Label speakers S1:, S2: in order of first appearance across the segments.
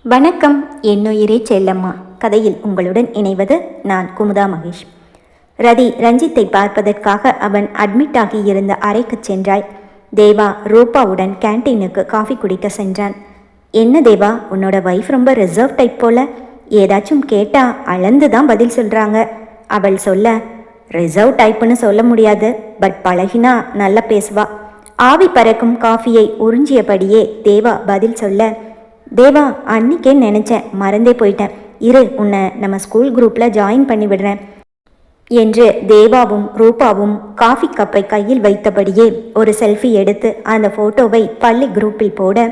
S1: வணக்கம். என்னுயிரே செல்லம்மா கதையில் உங்களுடன் இணைவது நான் குமுதா மகேஷ். ரதி ரஞ்சித்தை பார்ப்பதற்காக அவன் அட்மிட் ஆகி இருந்த அறைக்கு சென்றாள். தேவா ரூபாவுடன் கேன்டீனுக்கு காஃபி குடிக்க சென்றான். என்ன தேவா, உன்னோட வைஃப் ரொம்ப ரிசர்வ் டைப் போல, ஏதாச்சும் கேட்டா அளந்து தான் பதில் சொல்கிறாங்க. அவள் சொல்ல, ரிசர்வ் டைப்புன்னு சொல்ல முடியாது, பட் பழகினா நல்லா பேசுவா. ஆவி பறக்கும் காஃபியை உறிஞ்சியபடியே தேவா பதில் சொல்ல, தேவா, அன்னிக்கே நினச்சேன், மறந்தே போயிட்டேன். இரு, உன்னை நம்ம ஸ்கூல் குரூப்பில் ஜாயின் பண்ணி விடுறேன் என்று தேவாவும் ரூபாவும் காஃபி கப்பை கையில் வைத்தபடியே ஒரு செல்ஃபி எடுத்து அந்த ஃபோட்டோவை பள்ளி குரூப்பில் போட,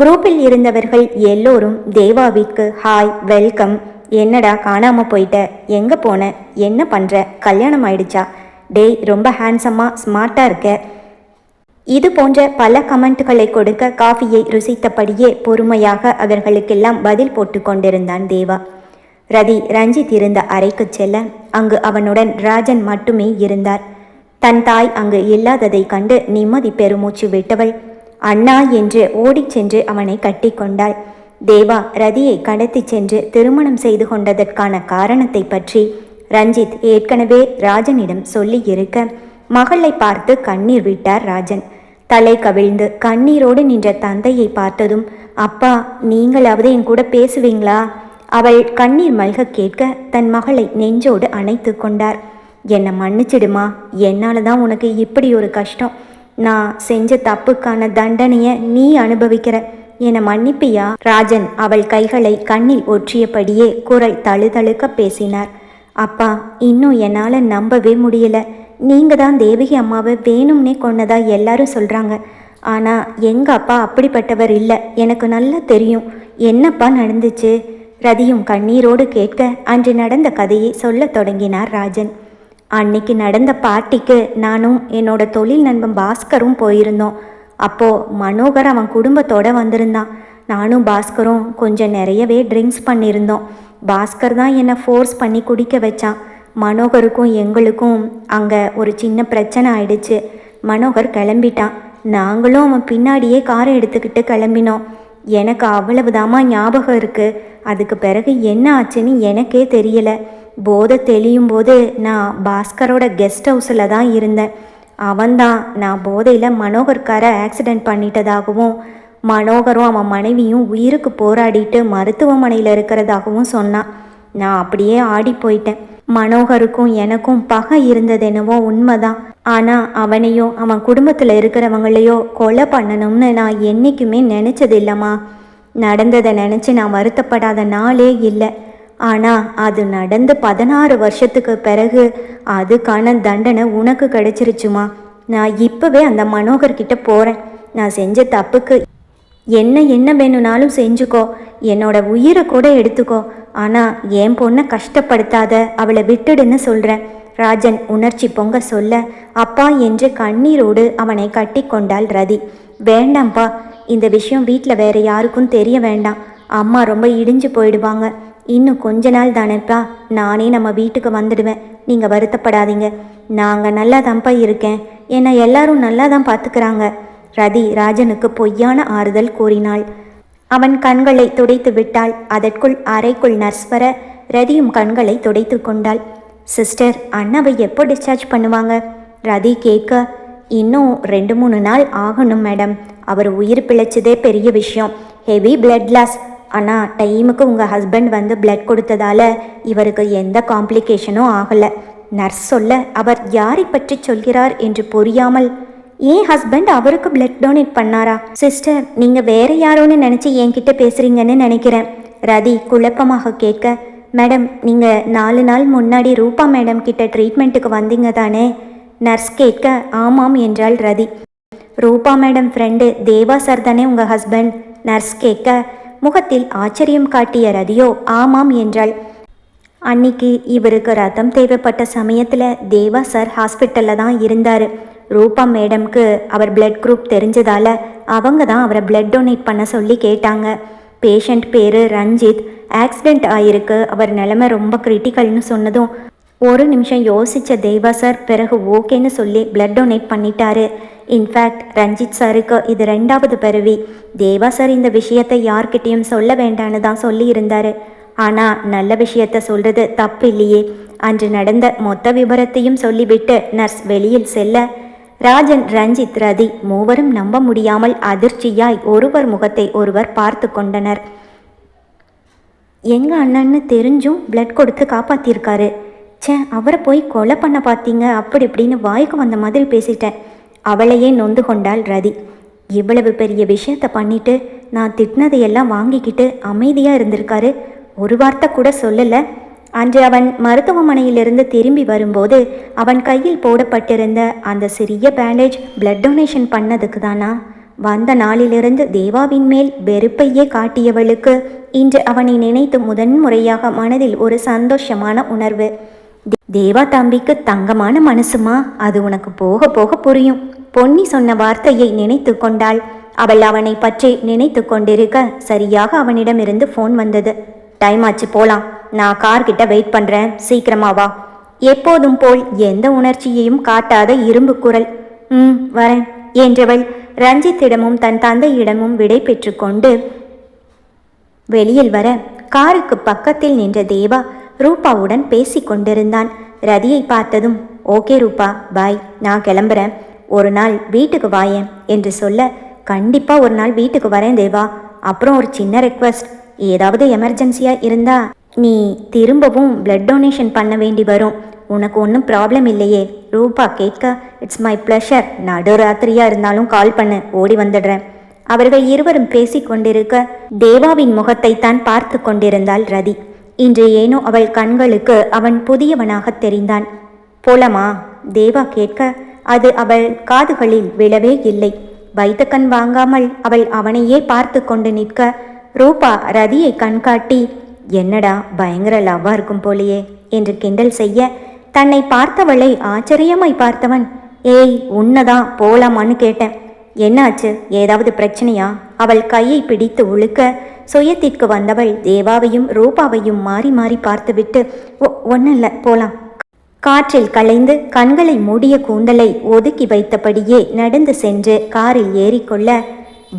S1: குரூப்பில் இருந்தவர்கள் எல்லோரும் தேவாவிற்கு ஹாய், வெல்கம், என்னடா காணாமல் போயிட்ட, எங்கே போன, என்ன பண்ணுற, கல்யாணம் ஆயிடுச்சா, டேய் ரொம்ப ஹேண்ட்ஸமாக ஸ்மார்ட்டாக இருக்க, இது போன்ற பல கமெண்ட்களை கொடுக்க காஃபியை ருசித்தபடியே பொறுமையாக அவர்களுக்கெல்லாம் பதில் போட்டு கொண்டிருந்தான் தேவா. ரதி ரஞ்சித் இருந்த அறைக்கு செல்ல அங்கு அவனுடன் ராஜன் மட்டுமே இருந்தார். தன் தாய் அங்கு இல்லாததை கண்டு நிம்மதி பெருமூச்சு விட்டவள் அண்ணா என்று ஓடிச் சென்று அவனை கட்டி கொண்டாள். தேவா ரதியை கடத்தி சென்று திருமணம் செய்து கொண்டதற்கான காரணத்தை பற்றி ரஞ்சித் ஏற்கனவே ராஜனிடம் சொல்லி இருக்க மகளை பார்த்து கண்ணீர் விட்டார் ராஜன். தலை கவிழ்ந்து கண்ணீரோடு நின்ற தந்தையை பார்த்ததும், அப்பா, நீங்களாவது என் கூட பேசுவீங்களா? அவள் கண்ணீர் மல்க கேட்க தன் மகளை நெஞ்சோடு அணைத்து கொண்டார். என்னை மன்னிச்சிடுமா, என்னால் தான் உனக்கு இப்படி ஒரு கஷ்டம். நான் செஞ்ச தப்புக்கான தண்டனையை நீ அனுபவிக்கிற, என்னை மன்னிப்பியா? ராஜன் அவள் கைகளை கண்ணில் ஒற்றியபடியே குரல் தழுதழுக்க பேசினார். அப்பா, இன்னும் என்னால் நம்பவே முடியல. நீங்கள் தான் தேவகி அம்மாவை வேணும்னே கொன்னதா எல்லாரும் சொல்கிறாங்க. ஆனால் எங்கள் அப்பா அப்படிப்பட்டவர் இல்லை, எனக்கு நல்லா தெரியும். என்னப்பா நடந்துச்சு? ரதியும் கண்ணீரோடு கேட்க அன்று நடந்த கதையை சொல்ல தொடங்கினார் ராஜன். அன்னைக்கு நடந்த பார்ட்டிக்கு நானும் என்னோட தொழில் நண்பன் பாஸ்கரும் போயிருந்தோம். அப்போது மனோகர் அவன் குடும்பத்தோடு வந்திருந்தான். நானும் பாஸ்கரும் கொஞ்சம் நிறையவே ட்ரிங்க்ஸ் பண்ணியிருந்தோம். பாஸ்கர் தான் என்னை ஃபோர்ஸ் பண்ணி குடிக்க வச்சான். மனோகருக்கும் எங்களுக்கும் அங்கே ஒரு சின்ன பிரச்சனை ஆயிடுச்சு. மனோகர் கிளம்பிட்டான். நாங்களும் அவன் பின்னாடியே காரை எடுத்துக்கிட்டு கிளம்பினோம். எனக்கு அவ்வளவுதாமா ஞாபகம் இருக்குது. அதுக்கு பிறகு என்ன ஆச்சுன்னு எனக்கே தெரியலை. போதை தெளியும் போது நான் பாஸ்கரோட கெஸ்ட் ஹவுஸில் தான் இருந்தேன். அவன்தான் நான் போதையில் மனோகர்காரை ஆக்சிடெண்ட் பண்ணிட்டதாகவும் மனோகரும் அவன் மனைவியும் உயிருக்கு போராடிட்டு மருத்துவமனையில் இருக்கிறதாகவும் சொன்னான். நான் அப்படியே ஆடி போயிட்டேன். மனோகருக்கும் எனக்கும் பகை இருந்ததெனவோ உண்மைதான். ஆனால் அவனையோ அவன் குடும்பத்தில் இருக்கிறவங்களையோ கொலை பண்ணணும்னு நான் என்றைக்குமே நினச்சதில்லம்மா. நடந்ததை நினச்சி நான் வருத்தப்படாத நாளே இல்லை. ஆனால் அது நடந்து 16 வருஷத்துக்கு பிறகு அதுக்கான தண்டனை உனக்கு கிடைச்சிருச்சுமா. நான் இப்போவே அந்த மனோகர்கிட்ட போகிறேன். நான் செஞ்ச தப்புக்கு என்ன வேணும்னாலும் செஞ்சுக்கோ, என்னோட உயிரை கூட எடுத்துக்கோ, ஆனால் என் பொண்ணை கஷ்டப்படுத்தாத, அவளை விட்டுடுன்னு சொல்கிறேன். ராஜன் உணர்ச்சி பொங்க சொல்ல, அப்பா என்று கண்ணீரோடு அவனை கட்டி கொண்டாள் ரதி. வேண்டாம்ப்பா, இந்த விஷயம் வீட்டில் வேற யாருக்கும் தெரிய வேண்டாம். அம்மா ரொம்ப இடிஞ்சு போயிடுவாங்க. இன்னும் கொஞ்ச நாள் தானேப்பா, நானே நம்ம வீட்டுக்கு வந்துடுவேன். நீங்கள் வருத்தப்படாதீங்க. நாங்கள் நல்லா தான்ப்பா இருக்கேன். என்னை எல்லாரும் நல்லா தான் பார்த்துக்கிறாங்க. ரதி ராஜனுக்கு பொய்யான ஆறுதல் கூறினாள். அவன் கண்களை துடைத்து விட்டாள். அதற்குள் அறைக்குள் நர்ஸ் வர ரதியும் கண்களை துடைத்து கொண்டாள். சிஸ்டர், அண்ணாவை எப்போ டிஸ்சார்ஜ் பண்ணுவாங்க? ரதி கேட்க, இன்னும் 2-3 நாள் ஆகணும் மேடம். அவர் உயிர் பிழைச்சதே பெரிய விஷயம். Heavy blood loss. ஆனால் டைமுக்கு உங்கள் ஹஸ்பண்ட் வந்து பிளட் கொடுத்ததால இவருக்கு எந்த காம்ப்ளிகேஷனும் ஆகலை. நர்ஸ் சொல்ல அவர் யாரை பற்றி சொல்கிறார் என்று புரியாமல், ஏன் ஹஸ்பண்ட் அவருக்கு பிளட் டொனேட் பண்ணாரா? சிஸ்டர், நீங்கள் வேற யாரோன்னு நினச்சி என்கிட்ட பேசுகிறீங்கன்னு நினைக்கிறேன். ரதி குழப்பமாக கேட்க, மேடம், நீங்கள் 4 நாள் முன்னாடி ரூபா மேடம் கிட்ட ட்ரீட்மெண்ட்டுக்கு வந்தீங்க தானே? நர்ஸ் கேட்க, ஆமாம் என்றாள் ரதி. ரூபா மேடம் ஃப்ரெண்டு தேவா சார் தானே உங்கள் ஹஸ்பண்ட்? நர்ஸ் கேட்க, முகத்தில் ஆச்சரியம் காட்டிய ரதியோ ஆமாம் என்றாள். அன்னைக்கு இவருக்கு ரத்தம் தேவைப்பட்ட சமயத்தில் தேவா சார் ஹாஸ்பிட்டலில் தான் இருந்தார். ரூபா மேடம்க்கு அவர் பிளட் குரூப் தெரிஞ்சதால அவங்க தான் அவரை பிளட் டொனேட் பண்ண சொல்லி கேட்டாங்க. பேஷண்ட் பேர் ரஞ்சித். ஆக்சிடெண்ட் ஆகிருக்கு. அவர் நிலைமை ரொம்ப கிரிட்டிக்கல்னு சொன்னதும் ஒரு நிமிஷம் யோசித்த தேவா சார் பிறகு ஓகேன்னு சொல்லி பிளட் டொனேட் பண்ணிட்டாரு. இன்ஃபேக்ட் ரஞ்சித் சாருக்கு இது 2வது பிறவி. தேவா சார் இந்த விஷயத்தை யார்கிட்டையும் சொல்ல வேண்டான்னு தான் சொல்லி இருந்தாரு. ஆனால் நல்ல விஷயத்த சொல்கிறது தப்பு இல்லையே. அன்று நடந்த மொத்த விபரத்தையும் சொல்லிவிட்டு நர்ஸ் வெளியில் செல்ல ராஜன், ரஞ்சித், ரதி மூவரும் நம்ப முடியாமல் அதிர்ச்சியாய் ஒருவர் முகத்தை ஒருவர் பார்த்து கொண்டனர். எங்கள் அண்ணன்னு தெரிஞ்சும் பிளட் கொடுத்து காப்பாற்றிருக்காரு. அவரை போய் கொலை பண்ண பார்த்தீங்க அப்படி இப்படின்னு வாய்க்கு வந்த மாதிரி பேசிட்டேன். அவளையே நொந்து கொண்டாள் ரதி. இவ்வளவு பெரிய விஷயத்த பண்ணிட்டு நான் திட்டினதையெல்லாம் வாங்கிக்கிட்டு அமைதியாக இருந்திருக்காரு. ஒரு வார்த்தை கூட சொல்லலை. அன்று அவன் மருத்துவமனையிலிருந்து திரும்பி வரும்போது அவன் கையில் போடப்பட்டிருந்த அந்த சிறிய பேண்டேஜ் பிளட் டொனேஷன் பண்ணதுக்கு தானா? வந்த நாளிலிருந்து தேவாவின் மேல் வெறுப்பையே காட்டியவளுக்கு இன்று அவனை நினைத்து முதன்முறையாக மனதில் ஒரு சந்தோஷமான உணர்வு. தேவா தம்பிக்கு தங்கமான மனசுமா, அது உனக்கு போக போக புரியும். பொன்னி சொன்ன வார்த்தையை நினைத்து கொண்டாள். அவள் அவனை பற்றி நினைத்து கொண்டிருக்க சரியாக அவனிடமிருந்து ஃபோன் வந்தது. டைம் ஆச்சு, போலாம். நான் கார்கிட்ட வெயிட் பண்ணுறேன், சீக்கிரமா வா. எப்போதும் போல் எந்த உணர்ச்சியையும் காட்டாத இரும்பு குரல். வரேன் என்றவள் ரஞ்சித்திடமும் தன் தந்தையிடமும் விடை பெற்று கொண்டு வெளியில் வர காருக்கு பக்கத்தில் நின்ற தேவா ரூபாவுடன் பேசி கொண்டிருந்தான். ரதியை பார்த்ததும் ஓகே ரூபா, பாய், நான் கிளம்புறேன், ஒரு நாள் வீட்டுக்கு வாயேன் என்று சொல்ல, கண்டிப்பாக ஒரு நாள் வீட்டுக்கு வரேன் தேவா. அப்புறம் ஒரு சின்ன ரெக்வஸ்ட், ஏதாவது எமர்ஜென்சியாக இருந்தா நீ திரும்பவும் பிளட் டொனேஷன் பண்ண வேண்டி வரும். உனக்கு ஒன்றும் ப்ராப்ளம் இல்லையே? ரூபா கேட்க, இட்ஸ் மை ப்ளஷர், நடுராத்திரியாக இருந்தாலும் கால் பண்ணு, ஓடி வந்துடுறேன். அவர்கள் இருவரும் பேசி கொண்டிருக்க தேவாவின் முகத்தை தான் பார்த்து கொண்டிருந்தாள் ரதி. இன்று ஏனோ அவள் கண்களுக்கு அவன் புதியவனாக தெரிந்தான். போலமா? தேவா கேட்க அது அவள் காதுகளில் விழவே இல்லை. வைத்த கண் வாங்காமல் அவள் அவனையே பார்த்து கொண்டு நிற்க ரூபா ரதியை கண்காட்டி, என்னடா பயங்கர லவ்வா இருக்கும் போலையே என்று கிண்டல் செய்ய, தன்னை பார்த்தவளை ஆச்சரியமாய் பார்த்தவன், ஏய் உன்னதான் போலாமான்னு கேட்டேன். என்னாச்சு, ஏதாவது பிரச்சனையா? அவள் கையை பிடித்து உழுக்க சுயத்திற்கு வந்தவள் தேவாவையும் ரூபாவையும் மாறி மாறி பார்த்துவிட்டு, ஒன்றும் இல்லை, போலாம். காற்றில் கலைந்து கண்களை மூடிய கூந்தலை ஒதுக்கி வைத்தபடியே நடந்து சென்று காரில் ஏறிக்கொள்ள,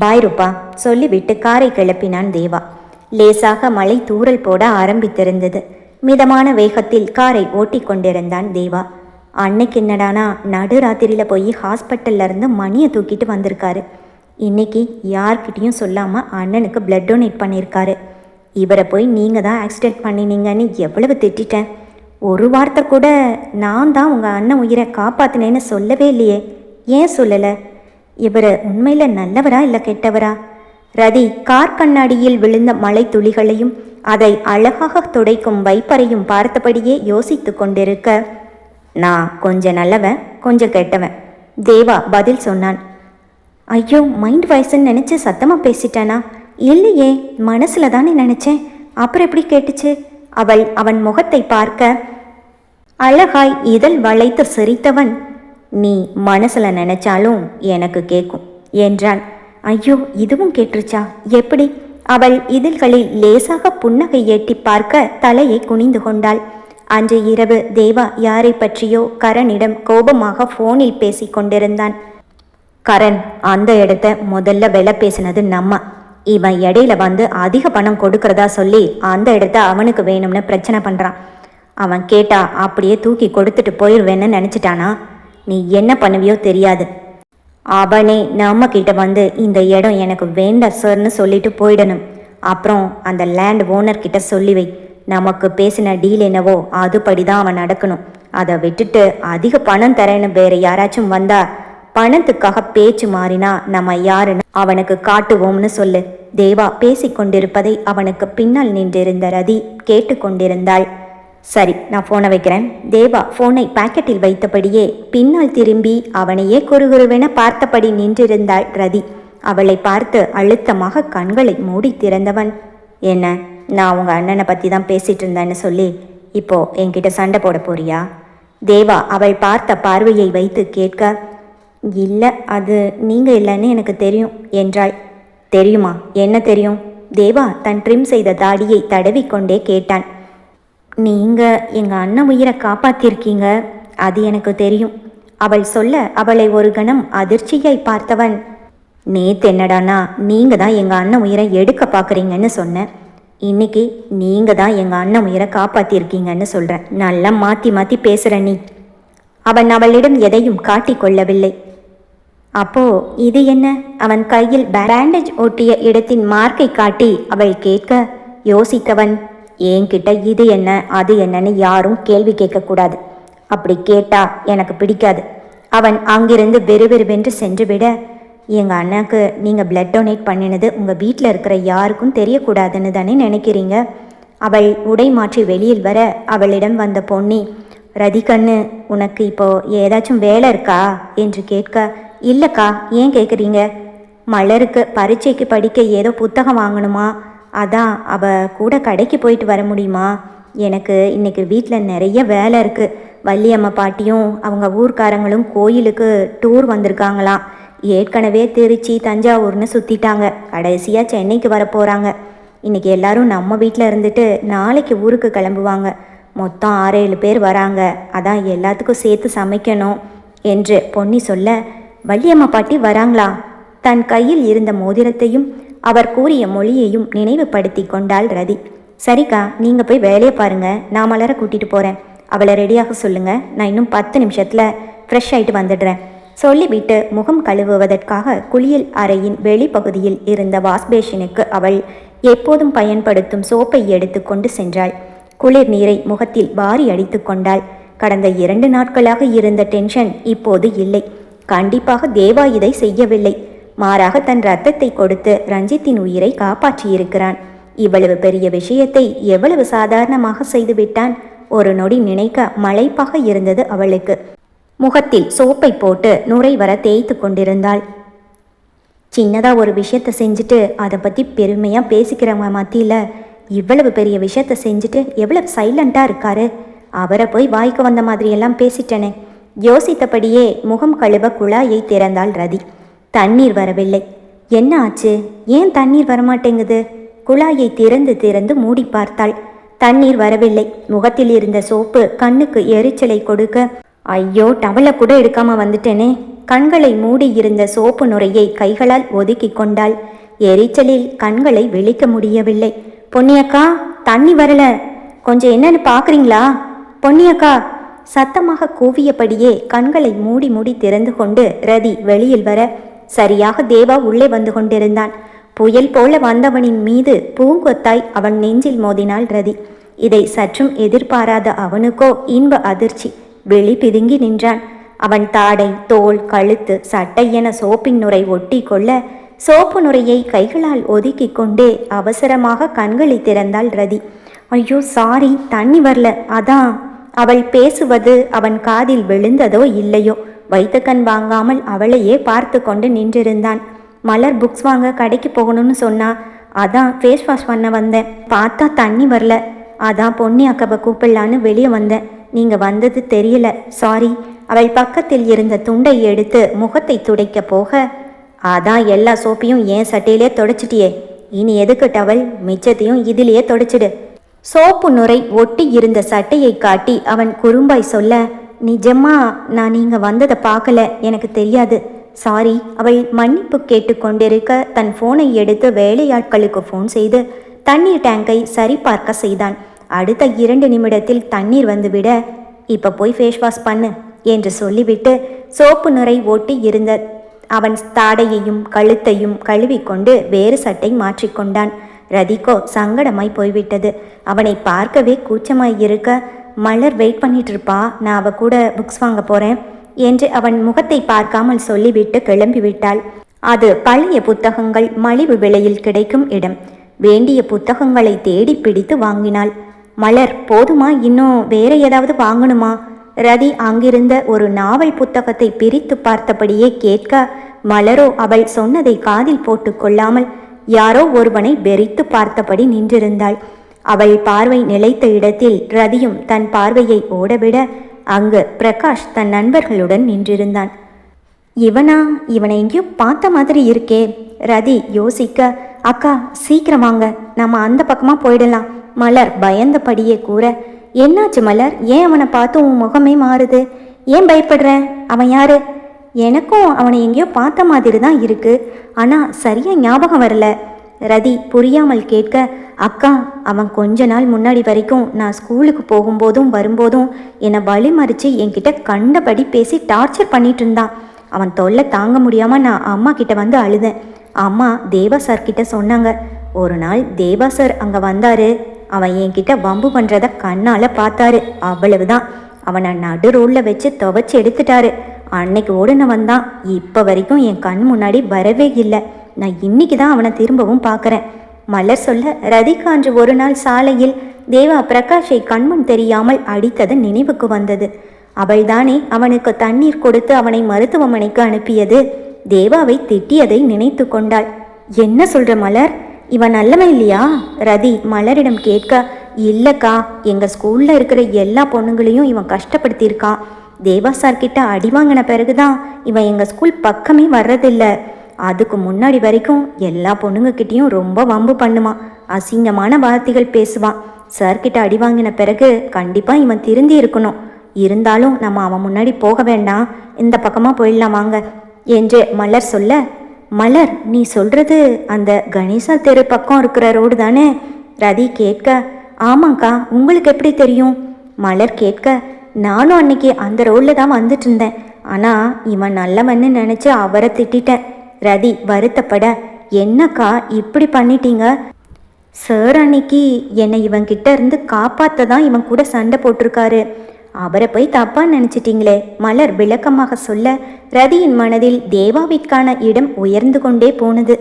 S1: பாய் ரூபா சொல்லிவிட்டு காரை கிளப்பினான் தேவா. லேசாக மழை தூறல் போட ஆரம்பித்திருந்தது. மிதமான வேகத்தில் காரை ஓட்டி கொண்டிருந்தான் தேவா. அன்னைக்கு என்னடானா நடுராத்திரியில் போய் ஹாஸ்பிட்டல்ல இருந்து மணியை தூக்கிட்டு வந்திருக்காரு. இன்னைக்கு யார்கிட்டையும் சொல்லாமல் அண்ணனுக்கு பிளட் டொனேட் பண்ணியிருக்காரு. இவரை போய் நீங்கள் தான் ஆக்சிடென்ட் பண்ணினீங்கன்னு எவ்வளவு திட்டேன். ஒரு வார்த்தை கூட நான் தான் உங்கள் அண்ணன் உயிரை காப்பாற்றினேன்னு சொல்லவே இல்லையே. ஏன் சொல்லலை? இவர் உண்மையில் நல்லவரா இல்லை கெட்டவரா? ரதி கார் கண்ணாடியில் விழுந்த மழை துளிகளையும் அதை அழகாக துடைக்கும் வைப்பரையும் பார்த்தபடியே யோசித்து கொண்டிருக்க, நான் கொஞ்சம் நல்லவன், கொஞ்சம் கெட்டவன், தேவா பதில் சொன்னான். ஐயோ, மைண்ட் வாய்ஸ்ன்னு நினச்சி சத்தமாக பேசிட்டானா? இல்லையே, மனசில் தானே நினச்சேன். அப்புறம் எப்படி கேட்டுச்சு? அவள் அவன் முகத்தை பார்க்க அழகாய் இதழ் வளைத்து சிரித்தவன், நீ மனசில் நினைச்சாலும் எனக்கு கேட்கும் என்றான். ஐயோ, இதுவும் கேட்டுருச்சா? எப்படி? அவள் இதழ்களில் லேசாக புன்னகை எட்டி பார்க்க தலையை குனிந்து கொண்டாள். அன்று இரவு தேவா யாரை பற்றியோ கரனிடம் கோபமாக ஃபோனில் பேசி கொண்டிருந்தான். கரண் அந்த இடத்த முதல்ல விலை பேசினது நம்ம. இவன் இடையில வந்து அதிக பணம் கொடுக்கறதா சொல்லி அந்த இடத்த அவனுக்கு வேணும்னு பிரச்சனை பண்ணுறான். அவன் கேட்டா அப்படியே தூக்கி கொடுத்துட்டு போயிடுவேன்னு நினச்சிட்டானா? நீ என்ன பண்ணுவியோ தெரியாது. அவனே நம்ம கிட்ட வந்து இந்த இடம் எனக்கு வேண்டாம் சார்னு சொல்லிட்டு போயிடணும். அப்புறம் அந்த லேண்ட் ஓனர்கிட்ட சொல்லி வை, நமக்கு பேசின டீல் என்னவோ அதுபடி தான் அவன் நடக்கணும். அதை விட்டுட்டு அதிக பணம் தரேன்னு வேற யாராச்சும் வந்தா பணத்துக்காக பேச்சு மாறினா நம்ம யாருன்னு அவனுக்கு காட்டுவோம்னு சொல்லு. தேவா பேசிக்கொண்டிருப்பதை அவனுக்கு பின்னால் நின்றிருந்த ரதி கேட்டு கொண்டிருந்தாள். சரி, நான் ஃபோனை வைக்கிறேன். தேவா ஃபோனை பாக்கெட்டில் வைத்தபடியே பின்னால் திரும்பி அவனையே குறுகுறுவென பார்த்தபடி நின்றிருந்தாள் ரதி. அவளை பார்த்து அழுத்தமாக கண்களை மூடி திறந்தவன், என்ன, நான் உங்கள் அண்ணனை பற்றி தான் பேசிகிட்டு இருந்தேன்னு சொல்லி இப்போ என்கிட்ட சண்டை போட போறியா? தேவா அவள் பார்த்த பார்வையை வைத்து கேட்க, இல்லை, அது நீங்கள் இல்லைன்னு எனக்கு தெரியும் என்றாள். தெரியுமா? என்ன தெரியும்? தேவா தன் ட்ரிம் செய்த தாடியை தடவிக்கொண்டே கேட்டான். நீங்கள் எங்கள் அண்ணன் உயிரை காப்பாற்றிருக்கீங்க, அது எனக்கு தெரியும். அவள் சொல்ல அவளை ஒரு கணம் அதிர்ச்சியாய் பார்த்தவன், நேத்து என்னடானா நீங்கள் தான் எங்கள் அண்ணன் உயிரை எடுக்க பார்க்குறீங்கன்னு சொன்னேன். இன்னைக்கு நீங்கள் தான் எங்கள் அண்ணன் உயிரை காப்பாற்றிருக்கீங்கன்னு சொல்கிறேன். நல்லா மாற்றி மாற்றி பேசுகிற நீ. அவன் அவளிடம் எதையும் காட்டி கொள்ளவில்லை. அப்போ இது என்ன? அவன் கையில் பேண்டேஜ் ஒட்டிய இடத்தின் மார்க்கை காட்டி அவள் கேட்க யோசித்தவன், என்கிட்ட இது என்ன அது என்னன்னு யாரும் கேள்வி கேட்கக்கூடாது. அப்படி கேட்டா எனக்கு பிடிக்காது. அவன் அங்கிருந்து வெறுவெறுவென்று சென்றுவிட, எங்கள் அண்ணாக்கு நீங்கள் பிளட் டொனேட் பண்ணினது உங்கள் வீட்டில் இருக்கிற யாருக்கும் தெரியக்கூடாதுன்னு தானே நினைக்கிறீங்க? அவள் உடை மாற்றி வெளியில் வர அவளிடம் வந்த பொன்னி, ரதிகண்ணு, உனக்கு இப்போ ஏதாச்சும் வேலை இருக்கா என்று கேட்க, இல்லைக்கா, ஏன் கேட்குறீங்க? மலருக்கு பரீட்சைக்கு படிக்க ஏதோ புத்தகம் வாங்கணுமா, அதான் கூட கடைக்கு போயிட்டு வர முடியுமா? எனக்கு இன்னைக்கு வீட்டில் நிறைய வேலை இருக்குது. வள்ளியம்மா பாட்டியும் அவங்க ஊர்க்காரங்களும் கோயிலுக்கு டூர் வந்திருக்காங்களாம். ஏற்கனவே திருச்சி தஞ்சாவூர்னு சுற்றிட்டாங்க. கடைசியாக சென்னைக்கு வர போகிறாங்க. இன்றைக்கி எல்லாரும் நம்ம வீட்டில் இருந்துட்டு நாளைக்கு ஊருக்கு கிளம்புவாங்க. மொத்தம் 6-7 பேர் வராங்க. அதான் எல்லாத்துக்கும் சேர்த்து சமைக்கணும் என்று பொன்னி சொல்ல, வள்ளியம்மா பாட்டி வராங்களா? தன் கையில் இருந்த மோதிரத்தையும் அவர் கூறிய மொழியையும் நினைவுபடுத்தி கொண்டாள் ரதி. சரிக்கா, நீங்கள் போய் வேலையை பாருங்கள், நான் மலரை கூட்டிகிட்டு போகிறேன். அவளை ரெடியாக சொல்லுங்கள், நான் இன்னும் 10 நிமிஷத்தில் ஃப்ரெஷ் ஆகிட்டு வந்துடுறேன் சொல்லிவிட்டு முகம் கழுவுவதற்காக குளியல் அறையின் வெளிப்பகுதியில் இருந்த வாஷ்பேஷனுக்கு அவள் எப்போதும் பயன்படுத்தும் சோப்பை எடுத்து கொண்டு சென்றாள். குளிர் நீரை முகத்தில் வாரி அடித்து கொண்டாள். கடந்த 2 நாட்களாக இருந்த டென்ஷன் இப்போது இல்லை. கண்டிப்பாக தேவா இதை செய்யவில்லை. மாறாக தன் ரத்தத்தை கொடுத்து ரஞ்சித்தின் உயிரை காப்பாற்றியிருக்கிறான். இவ்வளவு பெரிய விஷயத்தை எவ்வளவு சாதாரணமாக செய்துவிட்டான். ஒரு நொடி நினைக்க மலைப்பாக இருந்தது அவளுக்கு. முகத்தில் சோப்பை போட்டு நுரை வர தேய்த்து கொண்டிருந்தாள். சின்னதாக ஒரு விஷயத்தை செஞ்சுட்டு அதை பற்றி பெருமையாக பேசிக்கிறவங்க மத்தியில் இவ்வளவு பெரிய விஷயத்தை செஞ்சுட்டு எவ்வளவு சைலண்ட்டாக இருக்காரு. அவரை போய் வாய்க்கு வந்த மாதிரியெல்லாம் பேசிட்டனே. யோசித்தபடியே முகம் கழுவ குழாயை திறந்தாள் ரதி. தண்ணீர் வரவில்லை. என்ன ஆச்சு? ஏன் தண்ணீர் வரமாட்டேங்குது? குழாயை திறந்து திறந்து மூடி பார்த்தாள். தண்ணீர் வரவில்லை. முகத்தில் இருந்த சோப்பு கண்ணுக்கு எரிச்சலை கொடுக்க, ஐயோ, டவலை கூட எடுக்காம வந்துட்டேனே. கண்களை மூடி இருந்த சோப்பு நுரையை கைகளால் ஒதுக்கி கொண்டாள். எரிச்சலில் கண்களை விழிக்க முடியவில்லை. பொன்னியக்கா, தண்ணி வரல, கொஞ்சம் என்னன்னு பார்க்குறீங்களா? பொன்னியக்கா, சத்தமாக கூவியபடியே கண்களை மூடி மூடி திறந்து கொண்டு ரதி வெளியில் வர, சரியாக தேவா உள்ளே வந்து கொண்டிருந்தான். புயல் போல வந்தவனின் மீது பூங்கொத்தாய் அவன் நெஞ்சில் மோதினாள் ரதி. இதை சற்றும் எதிர்பாராத அவனுக்கோ இன்ப அதிர்ச்சி. வெளி பிதுங்கி நின்றான். அவன் தாடை, தோல், கழுத்து, சட்டை என சோப்பின் நுரை ஒட்டி கொள்ள, சோப்பு நுரையை கைகளால் ஒதுக்கி கொண்டே அவசரமாக கண்களை திறந்தாள் ரதி. ஐயோ சாரி, தண்ணி வரல, அதான். அவள் பேசுவது அவன் காதில் விழுந்ததோ இல்லையோ, வைத்த கண் வாங்காமல் அவளையே பார்த்து கொண்டு நின்றிருந்தான். மலர் புக்ஸ் வாங்க கடைக்கு போகணும்னு சொன்னா, அதான் ஃபேஸ் வாஷ் பண்ண வந்தேன். பார்த்தா தண்ணி வரல, அதான் பொன்னி அக்காவை கூப்பிடலான்னு வெளியே வந்தேன். நீங்கள் வந்தது தெரியல, சாரி. அவள் பக்கத்தில் இருந்த துண்டை எடுத்து முகத்தை துடைக்க போக, அதான் எல்லா சோப்பையும் ஏன் சட்டையிலே தொடச்சிட்டியே, இனி எதுக்கு டவல்? மிச்சத்தையும் இதிலேயே தொடச்சிடு. சோப்பு நுரை ஒட்டி இருந்த சட்டையை காட்டி அவன் குறும்பாய் சொல்ல, நிஜமா நான் நீங்கள் வந்ததை பார்க்கல, எனக்கு தெரியாது, சாரி. அவள் மன்னிப்பு கேட்டுக்கொண்டிருக்க தன் ஃபோனை எடுத்து வேலையாட்களுக்கு ஃபோன் செய்து தண்ணீர் டேங்கை சரிபார்க்க செய்தான். அடுத்த 2 நிமிடத்தில் தண்ணீர் வந்துவிட, இப்போ போய் ஃபேஸ் வாஷ் பண்ணு என்று சொல்லிவிட்டு சோப்பு நுரை ஒட்டி இருந்த அவன் தாடையையும் கழுத்தையும் கழுவிக்கொண்டு வேறு சட்டை மாற்றிக்கொண்டான். ரதிக்கோ சங்கடமாய் போய்விட்டது. அவனை பார்க்கவே கூச்சமாய் இருக்க, மலர் வெயிட் பண்ணிட்டு இருப்பா, நான் அவ கூட புக்ஸ் வாங்க போகிறேன் என்று அவன் முகத்தை பார்க்காமல் சொல்லிவிட்டு கிளம்பிவிட்டாள். அது பழைய புத்தகங்கள் மலிவு விலையில் கிடைக்கும் இடம். வேண்டிய புத்தகங்களை தேடி பிடித்து வாங்கினாள். மலர், போதுமா? இன்னும் வேற ஏதாவது வாங்கணுமா? ரதி அங்கிருந்த ஒரு நாவல் புத்தகத்தை பிரித்து பார்த்தபடியே கேட்க, மலரோ அவள் சொன்னதை காதில் போட்டு கொள்ளாமல் யாரோ ஒருவனை வெறித்து பார்த்தபடி நின்றிருந்தாள். அவள் பார்வை நிலைத்த இடத்தில் ரதியும் தன் பார்வையை ஓடவிட, அங்கு பிரகாஷ் தன் நண்பர்களுடன் நின்றிருந்தான். இவனை எங்கேயோ பார்த்த மாதிரி இருக்கே. ரதி யோசிக்க, அக்கா சீக்கிரம் வாங்க, நம்ம அந்த பக்கமாக போயிடலாம். மலர் பயந்தபடியே கூற, என்னாச்சு மலர்? ஏன் அவனை பார்த்து உன் முகமே மாறுது? ஏன் பயப்படுற? அவன் யாரு? எனக்கும் அவனை எங்கேயோ பார்த்த மாதிரி தான் இருக்கு, ஆனால் சரியாக ஞாபகம் வரல. ரதி புரியாமல் கேட்க, அக்கா, அவன் கொஞ்ச நாள் முன்னாடி வரைக்கும் நான் ஸ்கூலுக்கு போகும்போதும் வரும்போதும் என்னை வழிமறித்து என்கிட்ட கண்டபடி பேசி டார்ச்சர் பண்ணிட்டு இருந்தான். அவன் தொல்லை தாங்க முடியாமல் நான் அம்மா கிட்ட வந்து அழுதேன். அம்மா தேவா சார் கிட்ட சொன்னாங்க. ஒரு நாள் தேவா சார் அங்கே வந்தார். அவன் என்கிட்ட வம்பு பண்ணுறத கண்ணால் பார்த்தாரு. அவ்வளவுதான். அவனை நடு ரோட்டில் வச்சு துவைச்சி எடுத்துட்டாரு. அன்னைக்கு ஓடுனவன் தான் இப்போ வரைக்கும் என் கண் முன்னாடி வரவே இல்லை. நான் இன்னைக்கு தான் அவனை திரும்பவும் பார்க்குறேன். மலர் சொல்ல, ரதிக்கு அன்று ஒரு நாள் சாலையில் தேவா பிரகாஷை கண்முன் தெரியாமல் அடித்தது நினைவுக்கு வந்தது. அவள்தானே அவனுக்கு தண்ணீர் கொடுத்து அவனை மருத்துவமனைக்கு அனுப்பியது. தேவாவை திட்டியதை நினைத்து கொண்டாள். என்ன சொல்ற மலர்? இவன் நல்லவன் இல்லையா? ரதி மலரிடம் கேட்க, இல்லைக்கா, எங்கள் ஸ்கூலில் இருக்கிற எல்லா பொண்ணுங்களையும் இவன் கஷ்டப்படுத்தியிருக்கான். தேவா சார்கிட்ட அடி வாங்கின பிறகுதான் இவன் எங்கள் ஸ்கூல் பக்கமே வர்றதில்லை. அதுக்கு முன்னாடி வரைக்கும் எல்லா பொண்ணுங்கக்கிட்டேயும் ரொம்ப வம்பு பண்ணுவான். அசிங்கமான வார்த்தைகள் பேசுவான். சார்கிட்ட அடி வாங்கின பிறகு கண்டிப்பாக இவன் திருந்தி இருக்கணும். இருந்தாலும் நம்ம அவன் முன்னாடி போக வேண்டாம், இந்த பக்கமாக போயிடலாம் வாங்க என்று மலர் சொல்ல, மலர், நீ சொல்கிறது அந்த கணேசா தெரு பக்கம் இருக்கிற ரோடு தானே? ரதி கேட்க, ஆமாங்க்கா, உங்களுக்கு எப்படி தெரியும்? மலர் கேட்க, நானும் அன்னைக்கு அந்த ரோடில் தான் வந்துட்டு இருந்தேன். ஆனால் இவன் நல்லவன்னு நினச்சி அவரை திட்டேன். ரதி வருத்தப்பட, என்னக்கா இப்படி பண்ணிட்டீங்க? சார் அன்னைக்கு என்னை இவன்கிட்ட இருந்து காப்பாற்ற தான் இவன் கூட சண்டை போட்டிருக்காரு. அவரை போய் தப்பாக நினச்சிட்டிங்களே, மலர் விளக்கமாக சொல்ல, ரதியின் மனதில் தேவாவிற்கான இடம் உயர்ந்து கொண்டே போனது.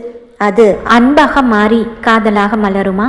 S1: அது அன்பாக மாறி காதலாக மலருமா?